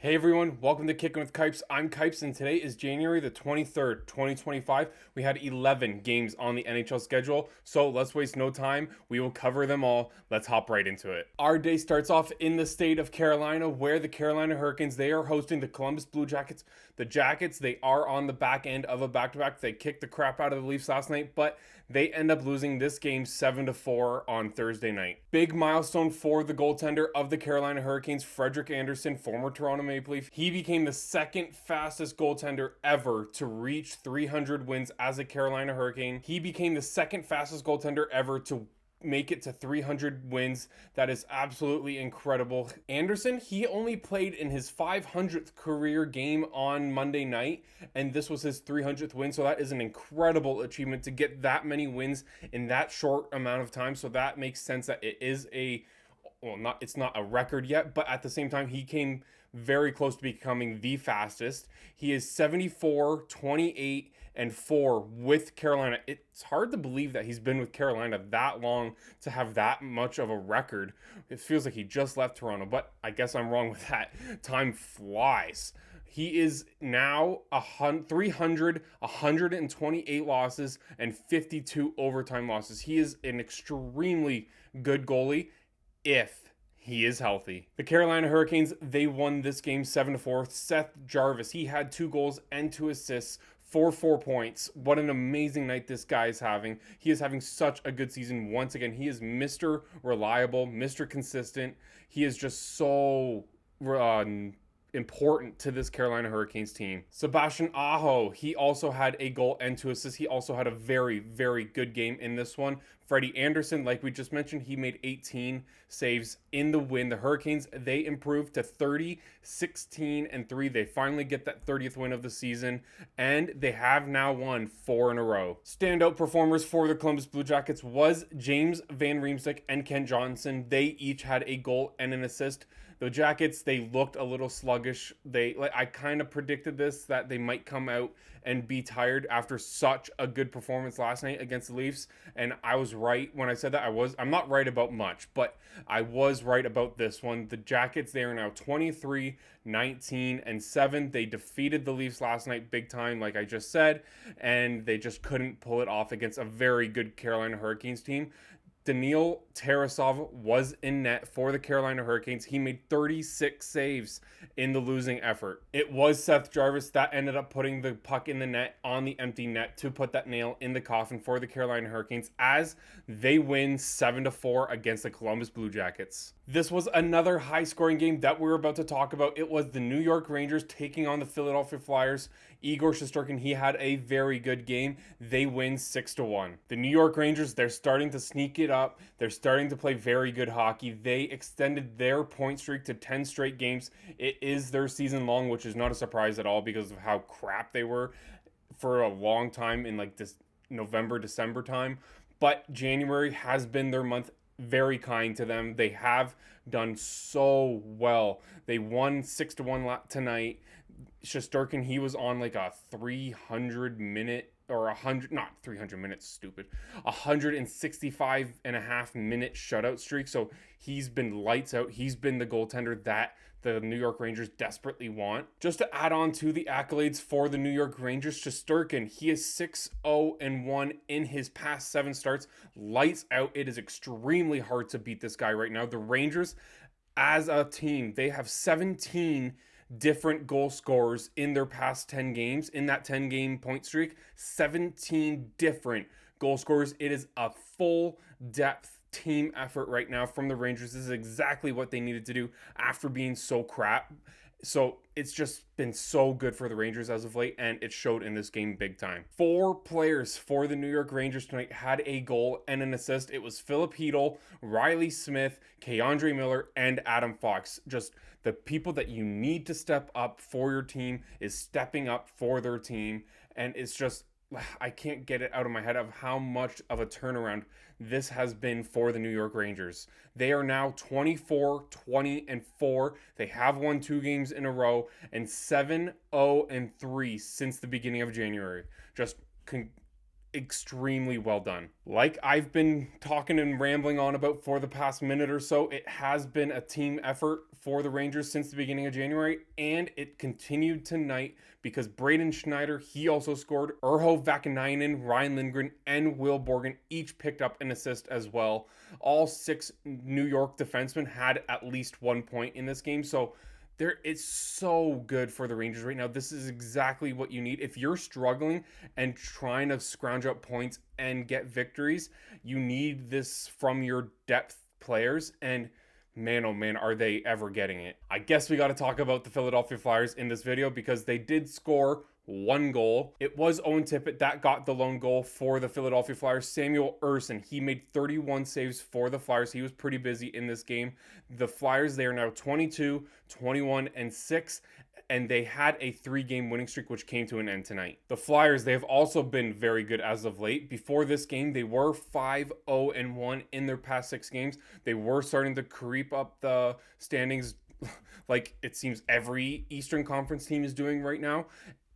Hey everyone, welcome to Kicking with Kipes. I'm Kipes and today is January the 23rd, 2025. We had 11 games on the NHL schedule, so let's waste no time. We will cover them all. Let's hop right into it. Our day starts off in the state of Carolina where the Carolina Hurricanes, they are hosting the Columbus Blue Jackets. The Jackets, they are on the back end of a back-to-back. They kicked the crap out of the Leafs last night, but they end up losing this game 7-4 on Thursday night. Big milestone for the goaltender of the Carolina Hurricanes, Frederik Andersen, former Toronto Maple Leaf. He became the second fastest goaltender ever to reach 300 wins as a Carolina Hurricane. He became the second fastest goaltender ever to make it to 300 wins. That is absolutely incredible. Andersen, he only played in his 500th career game on Monday night, and this was his 300th win, so that is an incredible achievement to get that many wins in that short amount of time. So that makes sense that it is it's not a record yet, but at the same time, he came very close to becoming the fastest. He is 74, 28, and 4 with Carolina. It's hard to believe that he's been with Carolina that long to have that much of a record. It feels like he just left Toronto, but I guess I'm wrong with that. Time flies. He is now 300, 128 losses, and 52 overtime losses. He is an extremely good goalie if he is healthy. The Carolina Hurricanes, they won this game 7-4. Seth Jarvis, he had 2 goals and 2 assists for 4 points. What an amazing night this guy is having. He is having such a good season once again. He is Mr. Reliable, Mr. Consistent. He is just so important to this Carolina Hurricanes team. Sebastian Aho, he also had a goal and 2 assists. He also had a very, very good game in this one. Freddie Andersen, like we just mentioned, he made 18 saves in the win. The Hurricanes, they improved to 30, 16, and 3. They finally get that 30th win of the season, and they have now won 4 in a row. Standout performers for the Columbus Blue Jackets was James Van Riemsdyk and Ken Johnson. They each had a goal and an assist. The Jackets, they looked a little sluggish. I kind of predicted this, that they might come out and be tired after such a good performance last night against the Leafs. And I was right when I said that. I'm not right about much, but I was right about this one. The Jackets, they are now 23, 19, and 7. They defeated the Leafs last night big time, like I just said, and they just couldn't pull it off against a very good Carolina Hurricanes team. Daniil Tarasov was in net for the Carolina Hurricanes. He made 36 saves in the losing effort. It was Seth Jarvis that ended up putting the puck in the net on the empty net to put that nail in the coffin for the Carolina Hurricanes as they win 7-4 against the Columbus Blue Jackets. This was another high-scoring game that we're about to talk about. It was the New York Rangers taking on the Philadelphia Flyers. Igor Shesterkin, he had a very good game. They win 6-1. The New York Rangers, they're starting to sneak it up. They're starting to play very good hockey. They extended their point streak to 10 straight games. It is their season long, which is not a surprise at all because of how crap they were for a long time in like this November, December time. But January has been their month. Very kind to them. They have done so well. They won 6-1 tonight. Shesterkin, he was on like a 300 minute or 100, not 300 minutes, stupid, 165 and a half minute shutout streak. So he's been lights out. He's been the goaltender that the New York Rangers desperately want. Just to add on to the accolades for the New York Rangers, Shesterkin, he is 6-0-1 in his past 7 starts. Lights out. It is extremely hard to beat this guy right now. The Rangers, as a team, they have 17 different goal scorers in their past 10 games. In that 10-game point streak, 17 different goal scorers. It is a full depth team effort right now from the Rangers. This is exactly what they needed to do after being so crap. So it's just been so good for the Rangers as of late, and it showed in this game big time. 4 players for the New York Rangers tonight had a goal and an assist. It was Philip Hedl, Riley Smith, Keandre Miller, and Adam Fox. Just the people that you need to step up for your team is stepping up for their team, and it's just, I can't get it out of my head of how much of a turnaround this has been for the New York Rangers. They are now 24, 20, and 4. They have won 2 games in a row and 7-0-3 since the beginning of January. Just extremely well done. Like I've been talking and rambling on about for the past minute or so, it has been a team effort for the Rangers since the beginning of January, and it continued tonight because Braden Schneider, he also scored. Urho Vakanainen, Ryan Lindgren, and Will Borgen each picked up an assist as well. All 6 New York defensemen had at least 1 point in this game, so it's so good for the Rangers right now. This is exactly what you need. If you're struggling and trying to scrounge up points and get victories, you need this from your depth players, and man, oh man, are they ever getting it. I guess we got to talk about the Philadelphia Flyers in this video because they did score 1 goal. It was Owen Tippett that got the lone goal for the Philadelphia Flyers. Samuel Ersson, he made 31 saves for the Flyers. He was pretty busy in this game. The Flyers, they are now 22, 21, and 6, and they had a 3-game winning streak, which came to an end tonight. The Flyers, they have also been very good as of late. Before this game, they were 5-0-1 in their past 6 games. They were starting to creep up the standings like it seems every Eastern Conference team is doing right now.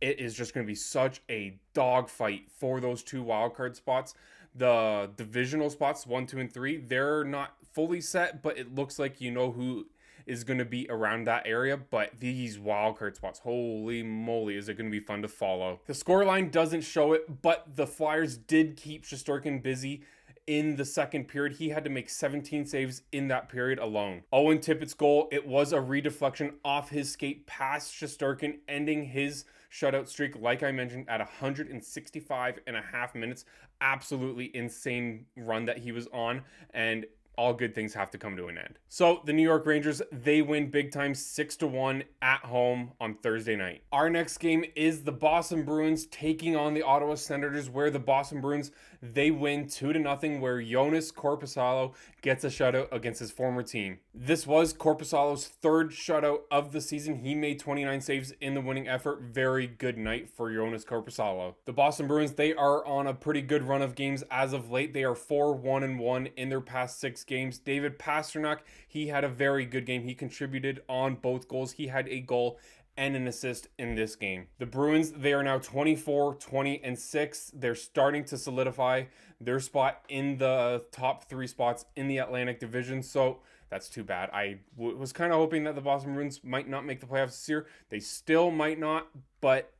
It is just going to be such a dogfight for those 2 wildcard spots. The divisional spots, 1, 2, and 3, they're not fully set, but it looks like you know who is going to be around that area. But these wildcard spots, holy moly, is it going to be fun to follow. The scoreline doesn't show it, but the Flyers did keep Shesterkin busy in the second period. He had to make 17 saves in that period alone. Owen Tippett's goal, it was a redeflection off his skate past Shesterkin, ending his shutout streak, like I mentioned, at 165 and a half minutes. Absolutely insane run that he was on, and all good things have to come to an end. So the New York Rangers, they win big time 6-1 at home on Thursday night. Our next game is the Boston Bruins taking on the Ottawa Senators, where the Boston Bruins, they win 2-0, where Jonas Korpisalo gets a shutout against his former team. This was Korpisalo's 3rd shutout of the season. He made 29 saves in the winning effort. Very good night for Jonas Korpisalo. The Boston Bruins, they are on a pretty good run of games as of late. They are 4-1-1 in their past 6 games. David Pastrnak, he had a very good game. He contributed on both goals. He had a goal and an assist in this game. The Bruins, they are now 24, 20, and 6. They're starting to solidify their spot in the top 3 spots in the Atlantic Division. So that's too bad. I was kind of hoping that the Boston Bruins might not make the playoffs this year. They still might not, but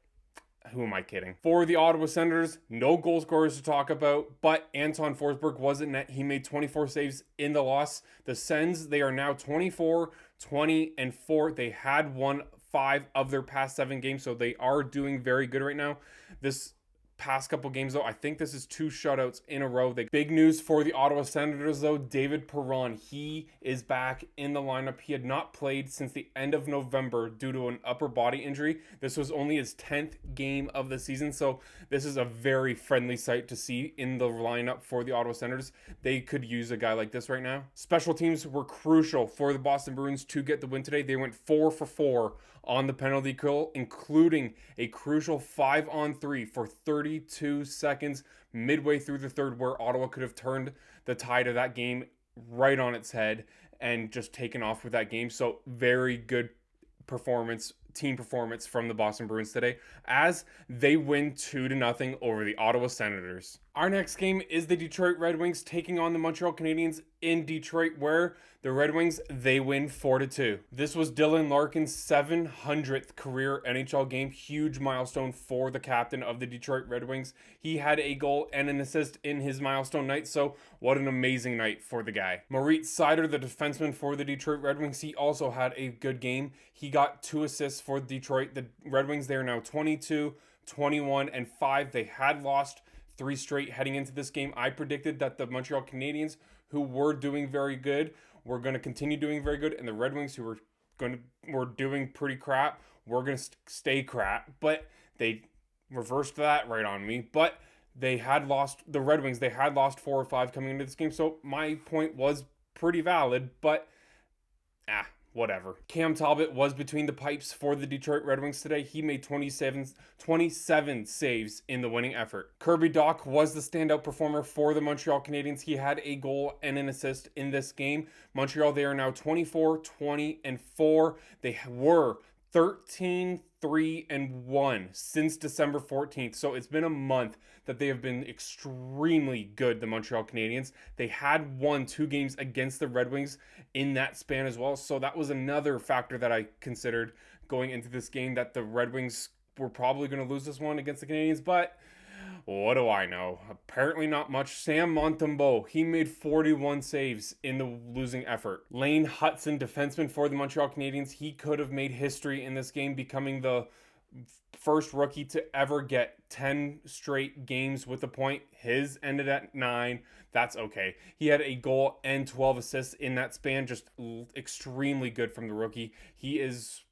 who am I kidding? For the Ottawa Senators, no goal scorers to talk about, but Anton Forsberg was in net. He made 24 saves in the loss. The Sens, they are now 24, 20, and 4. They had won 5 of their past 7 games, so they are doing very good right now. This past couple games, though, I think this is 2 shutouts in a row. Big news for the Ottawa Senators, though. David Perron, he is back in the lineup. He had not played since the end of November due to an upper body injury. This was only his 10th game of the season, so this is a very friendly sight to see in the lineup for the Ottawa Senators. They could use a guy like this right now. Special teams were crucial for the Boston Bruins to get the win today. They went 4 for 4 on the penalty kill, including a crucial 5-on-3 for 32 seconds midway through the third, where Ottawa could have turned the tide of that game right on its head and just taken off with that game. So very good performance, team performance from the Boston Bruins today as they win 2-0 over the Ottawa Senators. Our next game is the Detroit Red Wings taking on the Montreal Canadiens in Detroit, where the Red Wings, they win 4-2. This was Dylan Larkin's 700th career NHL game. Huge milestone for the captain of the Detroit Red Wings. He had a goal and an assist in his milestone night, so what an amazing night for the guy. Moritz Seider, the defenseman for the Detroit Red Wings, he also had a good game. He got 2 assists for Detroit. The Red Wings, they are now 22, 21, and 5. They had lost 3 straight heading into this game. I predicted that the Montreal Canadiens, who were doing very good, were going to continue doing very good, and the Red Wings, who were doing pretty crap, were going to stay crap. But they reversed that right on me. But they had lost, the Red Wings, they had lost 4 or 5 coming into this game. So my point was pretty valid, but whatever. Cam Talbot was between the pipes for the Detroit Red Wings today. He made 27 saves in the winning effort. Kirby Dach was the standout performer for the Montreal Canadiens. He had a goal and an assist in this game. Montreal, they are now 24, 20, and 4. They were 13-3-1 since December 14th. So it's been a month that they have been extremely good, the Montreal Canadiens. They had won 2 games against the Red Wings in that span as well. So that was another factor that I considered going into this game, that the Red Wings were probably going to lose this one against the Canadiens. But what do I know? Apparently not much. Sam Montembeault, he made 41 saves in the losing effort. Lane Hutson, defenseman for the Montreal Canadiens, he could have made history in this game, becoming the first rookie to ever get 10 straight games with a point. His ended at 9. That's okay. He had a goal and 12 assists in that span. Just extremely good from the rookie. He is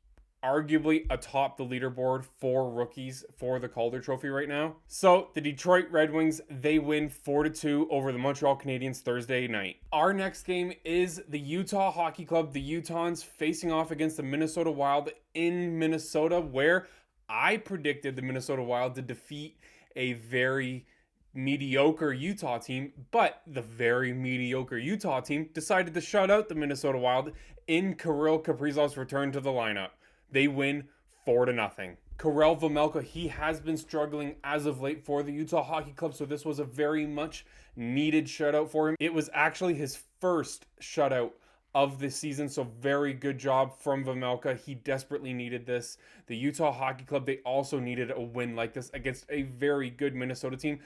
arguably atop the leaderboard for rookies for the Calder Trophy right now. So the Detroit Red Wings, they win 4-2 over the Montreal Canadiens Thursday night. Our next game is the Utah Hockey Club, the Utahns, facing off against the Minnesota Wild in Minnesota, where I predicted the Minnesota Wild to defeat a very mediocre Utah team, but the very mediocre Utah team decided to shut out the Minnesota Wild in Kirill Kaprizov's return to the lineup. They win 4-0. Karel Vejmelka, he has been struggling as of late for the Utah Hockey Club, so this was a very much needed shutout for him. It was actually his first shutout of the season, so very good job from Vejmelka. He desperately needed this. The Utah Hockey Club, they also needed a win like this against a very good Minnesota team.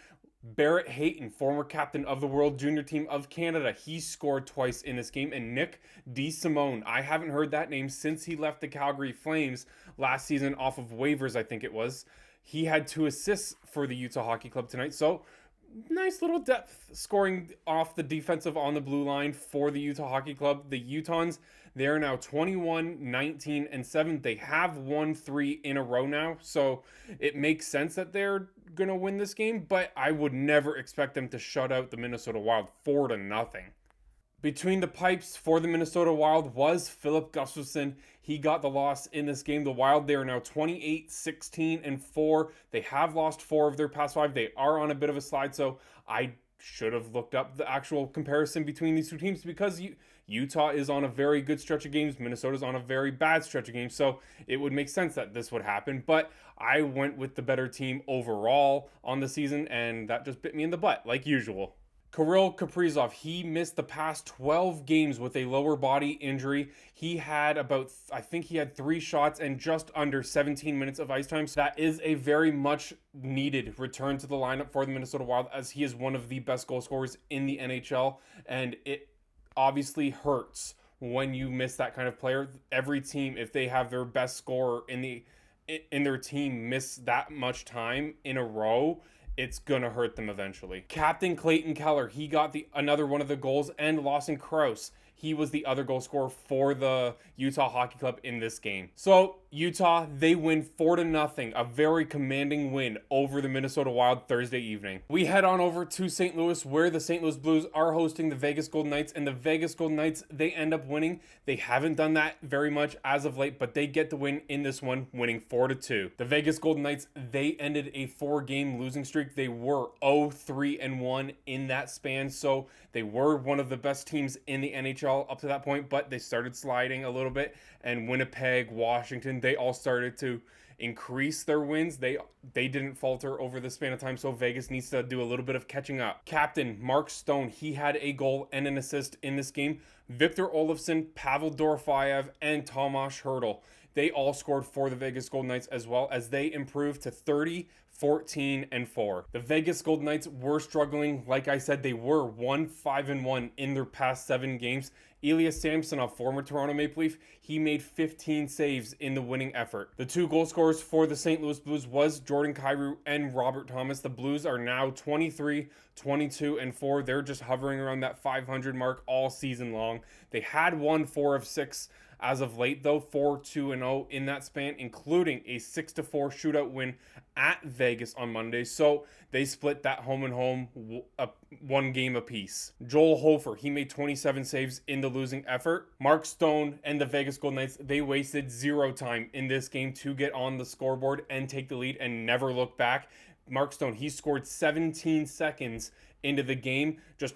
Barrett Hayton, former captain of the World Junior Team of Canada, he scored twice in this game. And Nick DeSimone, I haven't heard that name since he left the Calgary Flames last season off of waivers, I think it was. He had 2 assists for the Utah Hockey Club tonight. So nice little depth scoring off the defensive on the blue line for the Utah Hockey Club. The Utahns, they're now 21-19-7. They have won 3 in a row now, so it makes sense that they're going to win this game, but I would never expect them to shut out the Minnesota Wild 4-0. Between the pipes for the Minnesota Wild was Philip Gustafsson. He got the loss in this game. The Wild, they are now 28-16-4. They have lost 4 of their past 5. They are on a bit of a slide, so I should have looked up the actual comparison between these two teams, because Utah is on a very good stretch of games. Minnesota's on a very bad stretch of games, so it would make sense that this would happen. But I went with the better team overall on the season, and that just bit me in the butt, like usual. Kirill Kaprizov, he missed the past 12 games with a lower body injury. He had I think he had 3 shots and just under 17 minutes of ice time. So that is a very much needed return to the lineup for the Minnesota Wild, as he is one of the best goal scorers in the NHL. And it obviously hurts when you miss that kind of player. Every team, if they have their best scorer in their team miss that much time in a row, it's gonna hurt them eventually. Captain Clayton Keller, he got another one of the goals, and Lawson Krause, he was the other goal scorer for the Utah Hockey Club in this game. So Utah, they win 4-0, a very commanding win over the Minnesota Wild Thursday evening. We head on over to St. Louis, where the St. Louis Blues are hosting the Vegas Golden Knights, and the Vegas Golden Knights, they end up winning. They haven't done that very much as of late, but they get the win in this one, winning 4-2. The Vegas Golden Knights, they ended a 4-game losing streak. They were 0-3-1 in that span, so they were one of the best teams in the NHL up to that point, but they started sliding a little bit, and Winnipeg, Washington, they all started to increase their wins. They didn't falter over the span of time, so Vegas needs to do a little bit of catching up. Captain Mark Stone, he had a goal and an assist in this game. Victor Olofsson, Pavel Dorofeyev, and Tomas Hertl, they all scored for the Vegas Golden Knights, as well as they improved to 30-14-4. The Vegas Golden Knights were struggling. Like I said, they were 1-5-1 in their past 7 games. Ilya Samsonov, former Toronto Maple Leaf, he made 15 saves in the winning effort. The 2 goal scorers for the St. Louis Blues was Jordan Kyrou and Robert Thomas. The Blues are now 23-22-4. They're just hovering around that 500 mark all season long. They had won 4 of 6 as of late, though, 4-2-0 in that span, including a 6-4 shootout win at Vegas on Monday. So they split that home and home 1 game apiece. Joel Hofer, he made 27 saves in the losing effort. Mark Stone and the Vegas Golden Knights, they wasted 0 time in this game to get on the scoreboard and take the lead and never look back. Mark Stone, he scored 17 seconds into the game. Just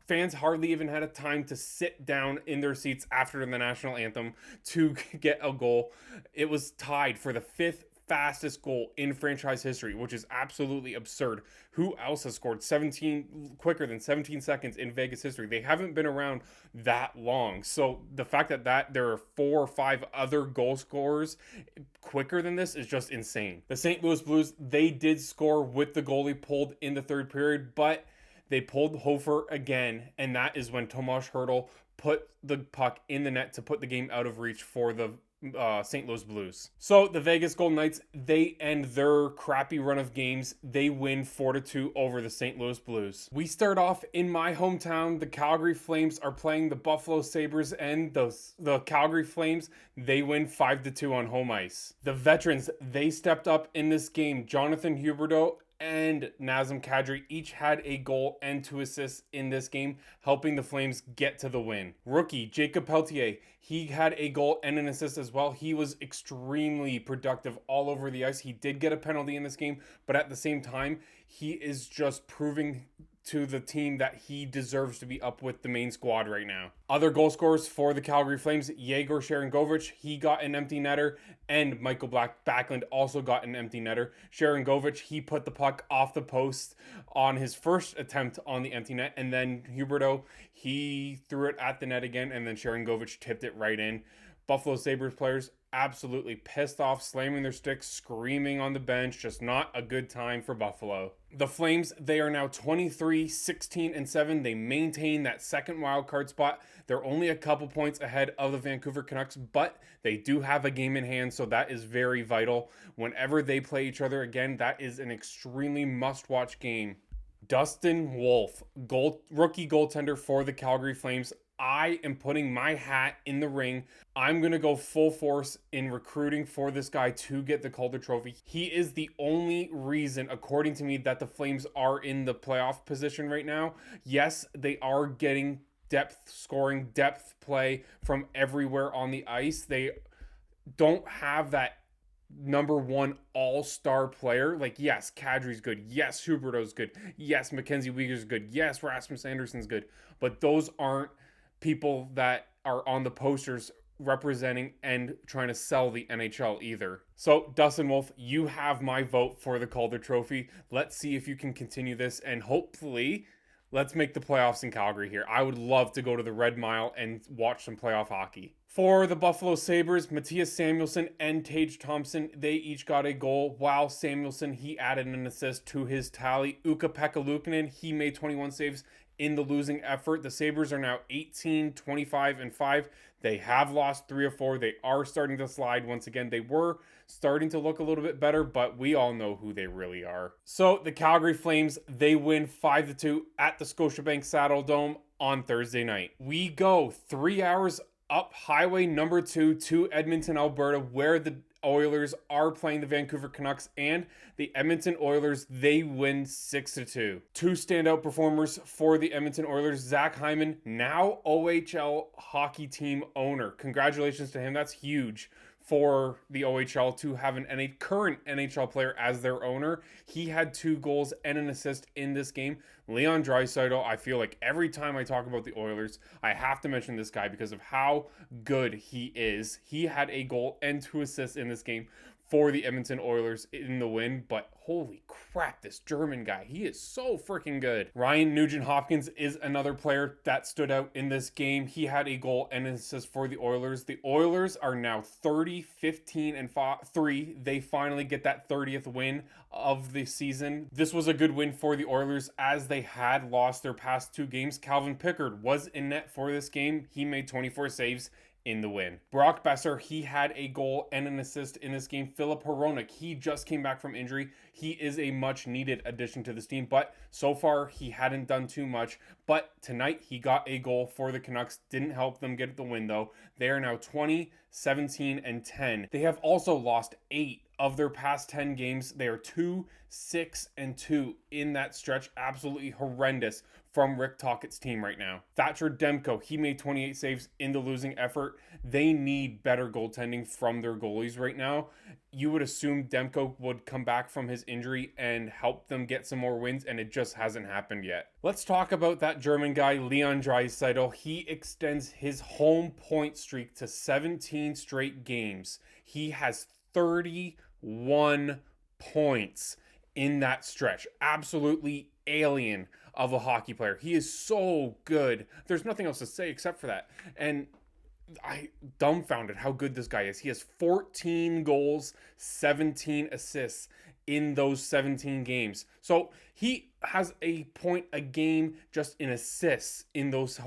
fans hardly even had a time to sit down in their seats after the national anthem to get a goal. It was tied for the fifth fastest goal in franchise history, which is absolutely absurd. Who else has scored 17 quicker than 17 seconds in Vegas history? They haven't been around that long. So the fact that there are 4 or 5 other goal scorers quicker than this is just insane. The St. Louis Blues, they did score with the goalie pulled in the third period, but they pulled Hofer again, and that is when Tomas Hertl put the puck in the net to put the game out of reach for the St. Louis Blues. So the Vegas Golden Knights, they end their crappy run of games. They win 4-2 over the St. Louis Blues. We start off in my hometown. The Calgary Flames are playing the Buffalo Sabres, and the Calgary Flames, they win 5-2 on home ice. The veterans, they stepped up in this game. Jonathan Huberdeau and Nazem Kadri each had a goal and 2 assists in this game, helping the Flames get to the win. Rookie Jacob Pelletier, he had a goal and an assist as well. He was extremely productive all over the ice. He did get a penalty in this game, but at the same time, he is just proving to the team that he deserves to be up with the main squad right now. Other goal scorers for the Calgary Flames, Yegor Sharangovich, he got an empty netter, and Michael Backlund also got an empty netter. Sharangovich, he put the puck off the post on his first attempt on the empty net, and then Huberdeau, he threw it at the net again, and then Sharangovich tipped it right in. Buffalo Sabres players absolutely pissed off, slamming their sticks, screaming on the bench. Just not a good time for Buffalo. The Flames, they are now 23-16-7. They maintain that second wild card spot. They're only a couple points ahead of the Vancouver Canucks, but they do have a game in hand, so that is very vital. Whenever they play each other again, that is an extremely must-watch game. Dustin Wolf, rookie goaltender for the Calgary Flames. I am putting my hat in the ring. I'm going to go full force in recruiting for this guy to get the Calder Trophy. He is the only reason, according to me, that the Flames are in the playoff position right now. Yes, they are getting depth scoring, depth play from everywhere on the ice. They don't have that number one all-star player. Like, yes, Kadri's good. Yes, Huberdeau's good. Yes, Mackenzie Weegar's good. Yes, Rasmus Anderson's good. But those aren't people that are on the posters representing and trying to sell the NHL either. So, Dustin Wolf, you have my vote for the Calder Trophy. Let's see if you can continue this, and hopefully, let's make the playoffs in Calgary here. I would love to go to the Red Mile and watch some playoff hockey. For the Buffalo Sabres, Matthias Samuelsson and Tage Thompson, they each got a goal, while Samuelsson, he added an assist to his tally. Ukko-Pekka Luukkonen, he made 21 saves in the losing effort. The Sabres are now 18-25-5. They have lost 3 of 4. They are starting to slide once again. They were starting to look a little bit better, but we all know who they really are. So the Calgary Flames, they win 5-2 at the Scotiabank Saddledome on Thursday night. We go 3 hours up Highway number 2 to Edmonton, Alberta, where the Oilers are playing the Vancouver Canucks, and the Edmonton Oilers, they win 6-2. 2 standout performers for the Edmonton Oilers. Zach Hyman, now OHL hockey team owner. Congratulations to him. That's huge for the OHL to have a current NHL player as their owner. He had 2 goals and an assist in this game. Leon Draisaitl, I feel like every time I talk about the Oilers, I have to mention this guy because of how good he is. He had a goal and 2 assists in this game for the Edmonton Oilers in the win, but holy crap, this German guy, he is so freaking good. Ryan Nugent-Hopkins is another player that stood out in this game. He had a goal and an assist for the Oilers. The Oilers are now 30-15-3. They finally get that 30th win of the season. This was a good win for the Oilers as they had lost their past 2 games. Calvin Pickard was in net for this game. He made 24 saves in the win. Brock Besser, he had a goal and an assist in this game. Filip Hronek, he just came back from injury. He is a much needed addition to this team, but so far he hadn't done too much. But tonight he got a goal for the Canucks. Didn't help them get the win though. They are now 20-17-10. They have also lost 8 of their past 10 games, they are 2-6-2 in that stretch. Absolutely horrendous from Rick Tockett's team right now. Thatcher Demko, he made 28 saves in the losing effort. They need better goaltending from their goalies right now. You would assume Demko would come back from his injury and help them get some more wins, and it just hasn't happened yet. Let's talk about that German guy, Leon Draisaitl. He extends his home point streak to 17 straight games. He has 31 points in that stretch. Absolutely alien of a hockey player. He is so good. There's nothing else to say except for that. And I dumbfounded how good this guy is. He has 14 goals, 17 assists in those 17 games. So he has a point a game just in assists in those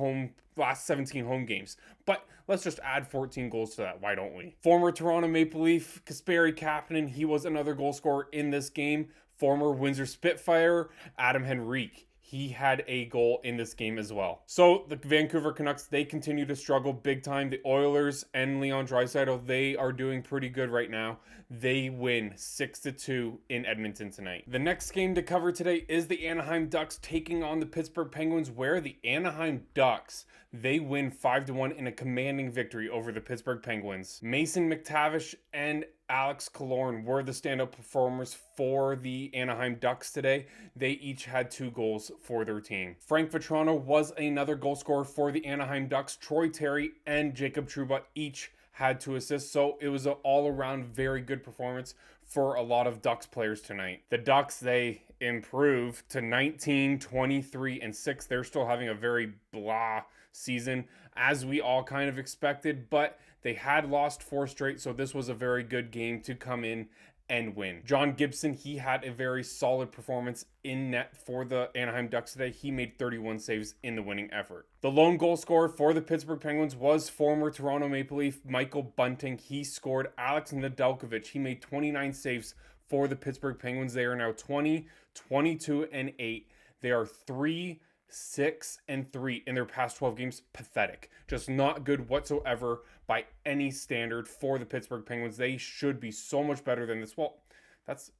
last 17 home games. But let's just add 14 goals to that. Why don't we? Former Toronto Maple Leaf Kasperi Kapanen, he was another goal scorer in this game. Former Windsor Spitfire Adam Henrique, he had a goal in this game as well. So the Vancouver Canucks, they continue to struggle big time. The Oilers and Leon Draisaitl, they are doing pretty good right now. They win 6-2 in Edmonton tonight. The next game to cover today is the Anaheim Ducks taking on the Pittsburgh Penguins, where the Anaheim Ducks, they win 5-1 in a commanding victory over the Pittsburgh Penguins. Mason McTavish and Alex Killorn were the standout performers for the Anaheim Ducks today. They each had 2 goals for their team. Frank Vatrano was another goal scorer for the Anaheim Ducks. Troy Terry and Jacob Trouba each had 2 assists, so it was an all-around very good performance for a lot of Ducks players tonight. The Ducks, they improved to 19, 23, and 6. They're still having a very blah season, as we all kind of expected, but they had lost 4 straight, so this was a very good game to come in and win. John Gibson, he had a very solid performance in net for the Anaheim Ducks today. He made 31 saves in the winning effort. The lone goal scorer for the Pittsburgh Penguins was former Toronto Maple Leaf Michael Bunting. He scored. Alex Nedeljkovic, he made 29 saves for the Pittsburgh Penguins. They are now 20, 22, and 8. They are 3-6-3 in their past 12 games. Pathetic. Just not good whatsoever by any standard for the Pittsburgh Penguins. They should be so much better than this. Well, that's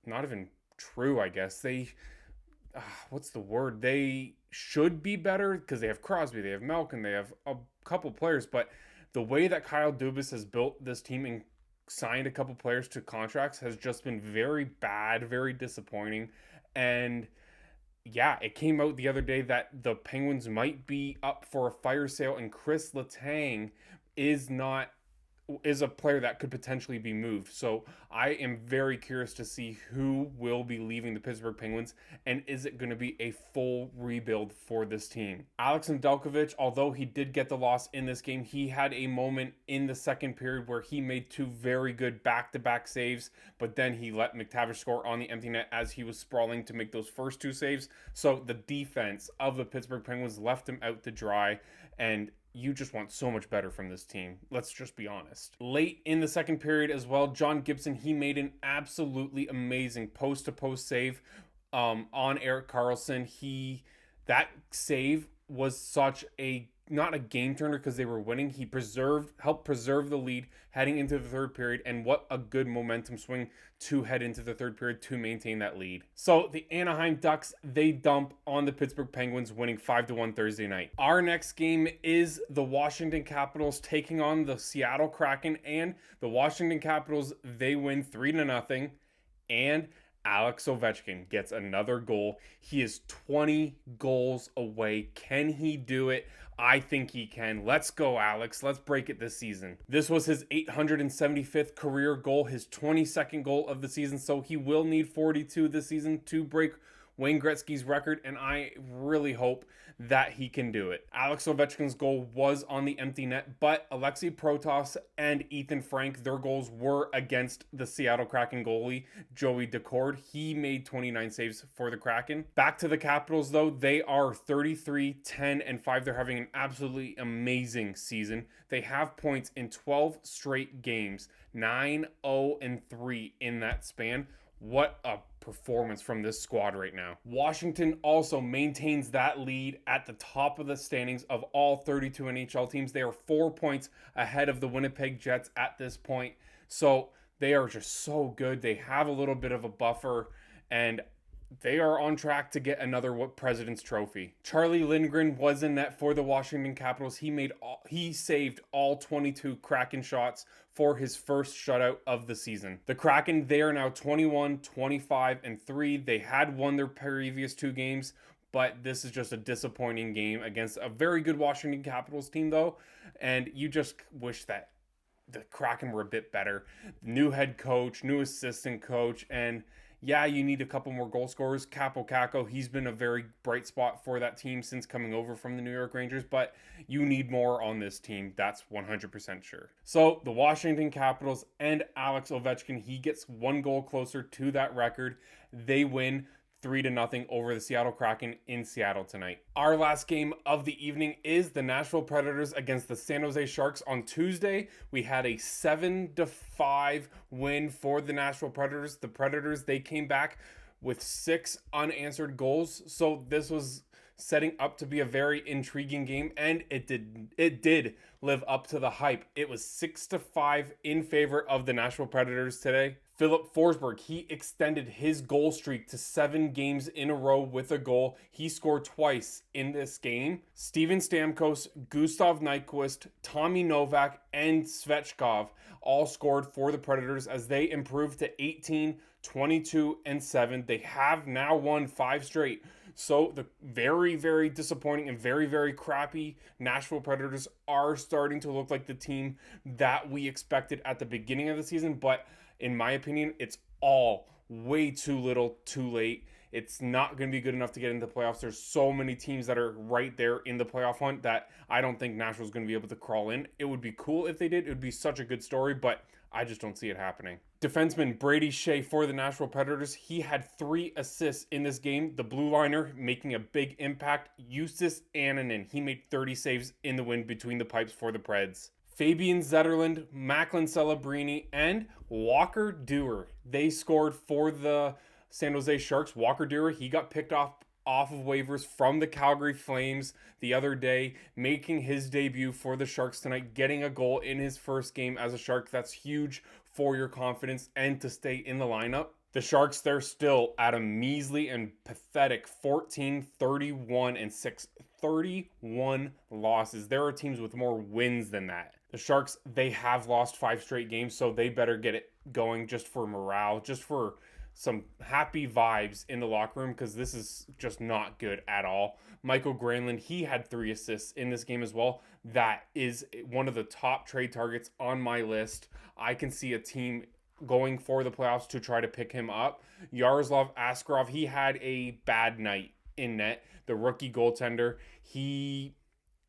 not even true, I guess. They, what's the word? They should be better because they have Crosby, they have Malkin, they have a couple players, but the way that Kyle Dubas has built this team and signed a couple players to contracts has just been very bad, very disappointing. And yeah, it came out the other day that the Penguins might be up for a fire sale, and Chris Letang is a player that could potentially be moved. So I am very curious to see who will be leaving the Pittsburgh Penguins, and is it going to be a full rebuild for this team? Alex Nedeljkovic, although he did get the loss in this game, he had a moment in the second period where he made 2 very good back-to-back saves, but then he let McTavish score on the empty net as he was sprawling to make those first 2 saves. So the defense of the Pittsburgh Penguins left him out to dry, and you just want so much better from this team. Let's just be honest. Late in the second period as well, John Gibson, he made an absolutely amazing post-to-post save on Erik Karlsson. That save was such a, not a game turner because they were winning. He helped preserve the lead heading into the third period, and what a good momentum swing to head into the third period to maintain that lead. So the Anaheim Ducks, they dump on the Pittsburgh Penguins, winning 5-1 Thursday night. Our next game is the Washington Capitals taking on the Seattle Kraken, and the Washington Capitals, they win 3-0, and Alex Ovechkin gets another goal. He is 20 goals away. Can he do it? I think he can. Let's go, Alex. Let's break it this season. This was his 875th career goal, his 22nd goal of the season, so he will need 42 this season to break Wayne Gretzky's record, and I really hope that he can do it. Alex Ovechkin's goal was on the empty net, but Alexei Protas and Ethan Frank, their goals were against the Seattle Kraken goalie, Joey Decord. He made 29 saves for the Kraken. Back to the Capitals, though. They are 33, 10, and 5. They're having an absolutely amazing season. They have points in 12 straight games, 9-0-3 in that span. What a performance from this squad right now. Washington also maintains that lead at the top of the standings of all 32 NHL teams. They are 4 points ahead of the Winnipeg Jets at this point. So They are just so good. They have a little bit of a buffer, and they are on track to get another President's Trophy. Charlie Lindgren was in net for the Washington Capitals. He saved all 22 Kraken shots for his first shutout of the season. The Kraken, they are now 21, 25, and 3. They had won their previous 2 games, but this is just a disappointing game against a very good Washington Capitals team, though. And you just wish that the Kraken were a bit better. New head coach, new assistant coach, and yeah, you need a couple more goal scorers. Capo Caco, he's been a very bright spot for that team since coming over from the New York Rangers, but you need more on this team. That's 100% sure. So the Washington Capitals and Alex Ovechkin, he gets 1 goal closer to that record. They win 3-0 over the Seattle Kraken in Seattle tonight. Our last game of the evening is the Nashville Predators against the San Jose Sharks on Tuesday. We had a 7-5 win for the Nashville Predators. The Predators, they came back with 6 unanswered goals. So this was setting up to be a very intriguing game, and it did live up to the hype. It was 6-5 in favor of the Nashville Predators today. Philip Forsberg, he extended his goal streak to 7 games in a row with a goal. He scored twice in this game. Steven Stamkos, Gustav Nyquist, Tommy Novak, and Svechkov all scored for the Predators as they improved to 18, 22, and 7. They have now won 5 straight. So the very, very disappointing and very, very crappy Nashville Predators are starting to look like the team that we expected at the beginning of the season. But in my opinion, it's all way too little, too late. It's not going to be good enough to get into the playoffs. There's so many teams that are right there in the playoff hunt that I don't think Nashville's going to be able to crawl in. It would be cool if they did. It would be such a good story, but I just don't see it happening. Defenseman Brady Shea for the Nashville Predators, he had 3 assists in this game. The blue liner making a big impact. Justus Annunen, he made 30 saves in the win between the pipes for the Preds. Fabian Zetterlund, Macklin Celebrini, and Walker Duehr, they scored for the San Jose Sharks. Walker Duehr, he got picked off of waivers from the Calgary Flames the other day, making his debut for the Sharks tonight, getting a goal in his first game as a Shark. That's huge for your confidence and to stay in the lineup. The Sharks, they're still at a measly and pathetic 14, 31, and 6. 31 losses. There are teams with more wins than that. The Sharks, they have lost 5 straight games, so they better get it going just for morale, just for some happy vibes in the locker room, because this is just not good at all. Michael Granlund, he had 3 assists in this game as well. That is one of the top trade targets on my list. I can see a team going for the playoffs to try to pick him up. Yaroslav Askarov, he had a bad night in net. The rookie goaltender, he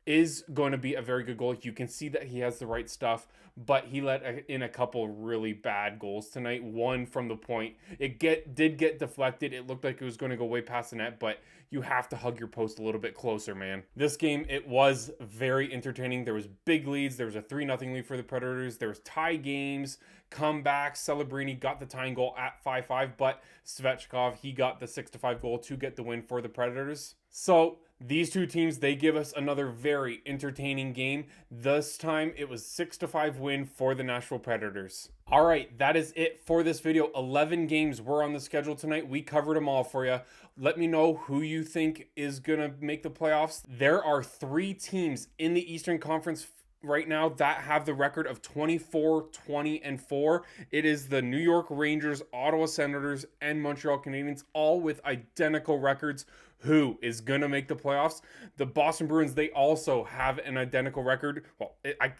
is going to be a very good goalie. You can see that he has the right stuff, but he let in a couple really bad goals tonight. One from the point. It did get deflected. It looked like it was going to go way past the net, but you have to hug your post a little bit closer, man. This game, it was very entertaining. There was big leads. There was a 3-0 lead for the Predators. There was tie games, comebacks. Celebrini got the tying goal at 5-5, but Svechkov, he got the 6-5 goal to get the win for the Predators. So these two teams, they give us another very entertaining game. This time, it was 6-5 win for the Nashville Predators. All right, that is it for this video. 11 games were on the schedule tonight. We covered them all for you. Let me know who you think is going to make the playoffs. There are 3 teams in the Eastern Conference right now that have the record of 24, 20, and 4. It is the New York Rangers, Ottawa Senators, and Montreal Canadiens, all with identical records. Who is going to make the playoffs? The Boston Bruins, they also have an identical record. Well,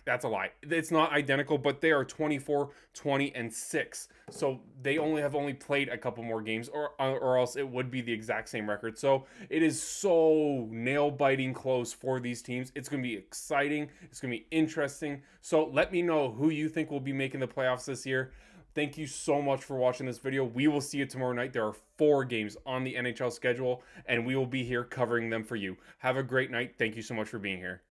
that's a lie. It's not identical, but they are 24, 20, and 6. So they only played a couple more games, or else it would be the exact same record. So it is so nail-biting close for these teams. It's going to be exciting. It's going to be interesting. So let me know who you think will be making the playoffs this year. Thank you so much for watching this video. We will see you tomorrow night. There are 4 games on the NHL schedule, and we will be here covering them for you. Have a great night. Thank you so much for being here.